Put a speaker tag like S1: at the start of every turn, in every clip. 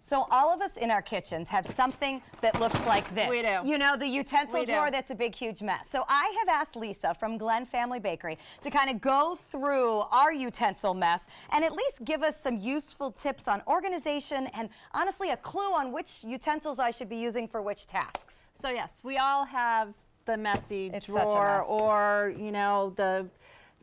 S1: So all of us in our kitchens have something that looks like this.
S2: We do.
S1: You know, the utensil drawer that's a big, huge mess. So I have asked Lisa from Glen Family Bakery to kind of go through our utensil mess and at least give us some useful tips on organization and honestly a clue on which utensils I should be using for which tasks.
S2: So yes, we all have the messy
S1: It's
S2: drawer
S1: such a mess.
S2: or, you know, the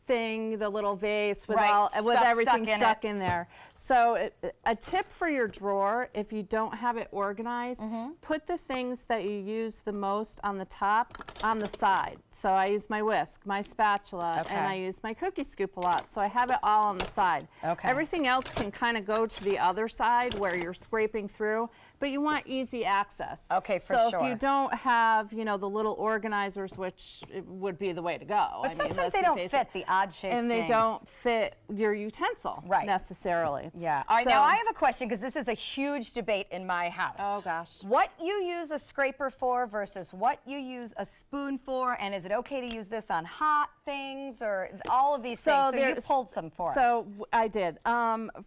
S2: thing, the little vase with,
S1: Right,
S2: with everything
S1: stuck in
S2: there. So a tip for your drawer, if you don't have it organized, put the things that you use the most on the top, on the side. So I use my whisk, my spatula, and I use my cookie scoop a lot. So I have it all on the side. Everything else can kind of go to the other side where you're scraping through, but you want easy access.
S1: For
S2: so
S1: sure.
S2: if you don't have, you know, the little organizers, which would be the way to go.
S1: But sometimes they don't fit the odd-shaped
S2: and they don't fit your utensil necessarily.
S1: Yeah. All right, now I have a question because this is a huge debate in my house.
S2: Oh gosh.
S1: What you use a scraper for versus what you use a spoon for, and is it okay to use this on hot things or all of these things? So you pulled some for us.
S2: So I did.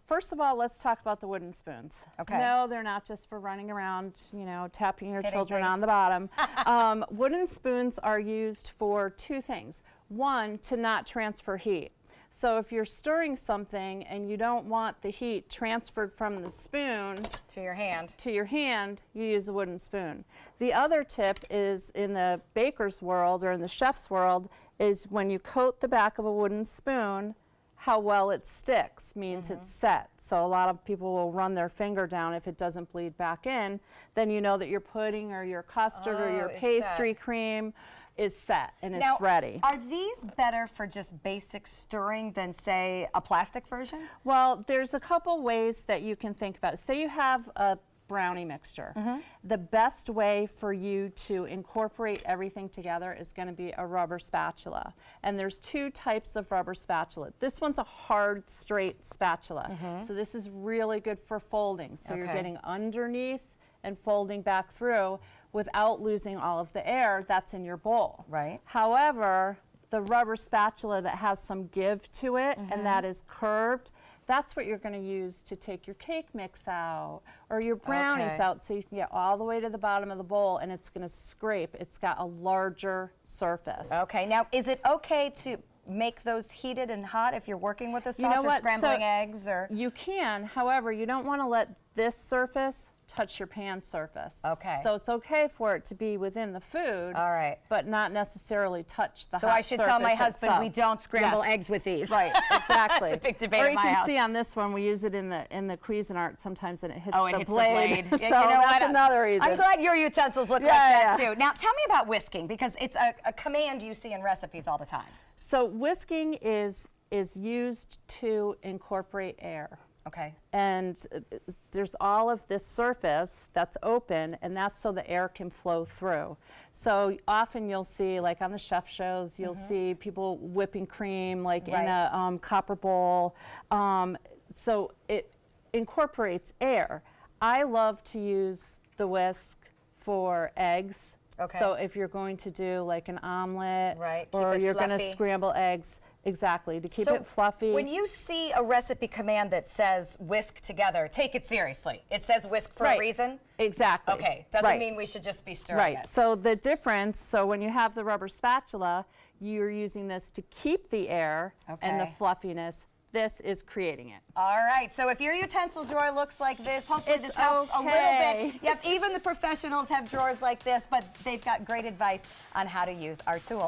S2: First of all, let's talk about the wooden spoons.
S1: Okay.
S2: No, they're not just for running around, you know, tapping your children on the bottom. Wooden spoons are used for two things. One, to not transfer heat. So if you're stirring something and you don't want the heat transferred from the spoon
S1: to your hand,
S2: you use a wooden spoon. The other tip is in the baker's world or in the chef's world is when you coat the back of a wooden spoon, how well it sticks means it's set. So a lot of people will run their finger down if it doesn't bleed back in. Then you know that your pudding or your custard or your pastry cream is set and it's ready.
S1: Are these better for just basic stirring than, say, a plastic version?
S2: Well, there's a couple ways that you can think about it. Say you have a brownie mixture. The best way for you to incorporate everything together is going to be a rubber spatula. And there's two types of rubber spatula. This one's a hard, straight spatula. So this is really good for folding. So you're getting underneath and folding back through without losing all of the air that's in your bowl.
S1: Right.
S2: However, the rubber spatula that has some give to it and that is curved, that's what you're going to use to take your cake mix out or your brownies out so you can get all the way to the bottom of the bowl and it's going to scrape. It's got a larger surface.
S1: Okay, now is it okay to make those heated and hot if you're working with a sauce or scrambling eggs? Or
S2: you can, however, you don't want to let this surface touch your pan surface. So it's okay for it to be within the food, but not necessarily touch the hot surface.
S1: So I should tell my husband
S2: itself.
S1: we don't scramble eggs with these.
S2: Right, exactly.
S1: It's a big debate in my house.
S2: Or you can see on this one, we use it in the Cuisinart sometimes and it hits
S1: it
S2: the
S1: hits
S2: blade.
S1: The blade.
S2: So you know that's another reason.
S1: I'm glad your utensils look like that too. Now tell me about whisking because it's a command you see in recipes all the time.
S2: So whisking is used to incorporate air. And there's all of this surface that's open, and that's so the air can flow through. So often you'll see, like on the chef shows, you'll see people whipping cream like in a copper bowl. So it incorporates air. I love to use the whisk for eggs. So if you're going to do like an omelet or you're going to scramble eggs, to keep it fluffy.
S1: When you see a recipe command that says whisk together, take it seriously. It says whisk for a reason?
S2: Exactly.
S1: Doesn't mean we should just be stirring it.
S2: So the difference, so when you have the rubber spatula, you're using this to keep the air and the fluffiness. This is creating it.
S1: All right, so if your utensil drawer looks like this, hopefully this helps a little bit. Yep, even the professionals have drawers like this, but they've got great advice on how to use our tools.